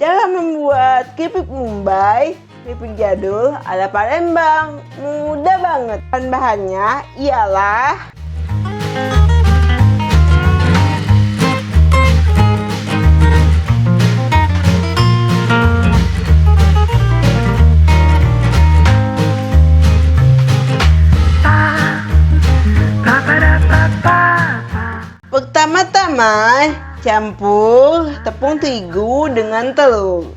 Cara membuat keripik Mumbai, keripik jadul ala Palembang, mudah banget. Bahan-bahannya ialah pertama-tama campur tepung terigu dengan telur.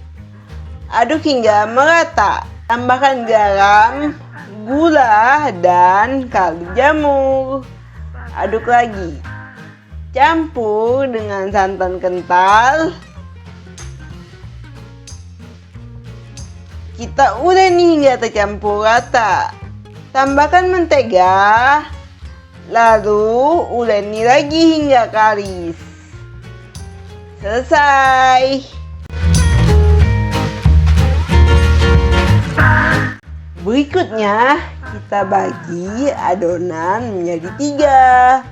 Aduk hingga merata. Tambahkan garam, gula, dan kaldu jamur. Aduk lagi. Campur dengan santan kental. Kita uleni hingga tercampur rata. Tambahkan mentega. Lalu uleni lagi hingga kalis. Selesai. Berikutnya kita bagi adonan menjadi 3.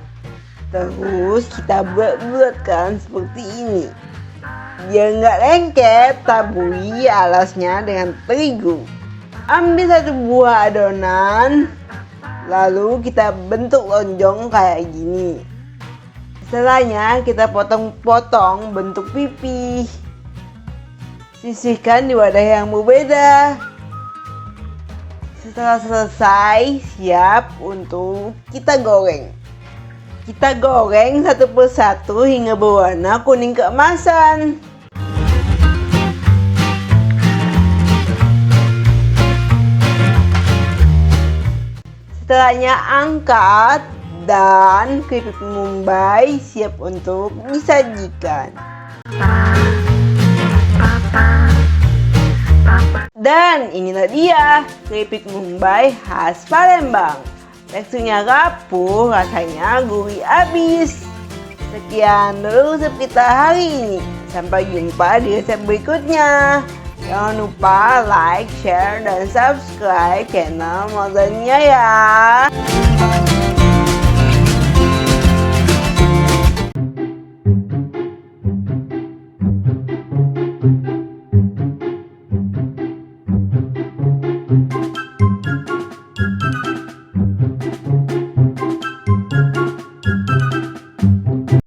Terus kita bulat-bulatkan seperti ini. Biar nggak lengket, taburi alasnya dengan terigu. Ambil 1 buah adonan. Lalu kita bentuk lonjong kayak gini. Setelahnya kita potong-potong bentuk pipi. Sisihkan di wadah yang berbeda. Setelah selesai, siap untuk kita goreng. Kita goreng satu persatu hingga berwarna kuning keemasan. Setelahnya angkat dan keripik Mumbai siap untuk disajikan. Dan inilah dia keripik Mumbai khas Palembang. Teksturnya rapuh, rasanya gurih abis. Sekian dulu resep kita hari ini. Sampai jumpa di resep berikutnya. Jangan lupa like, share, dan subscribe channel Modernnya ya.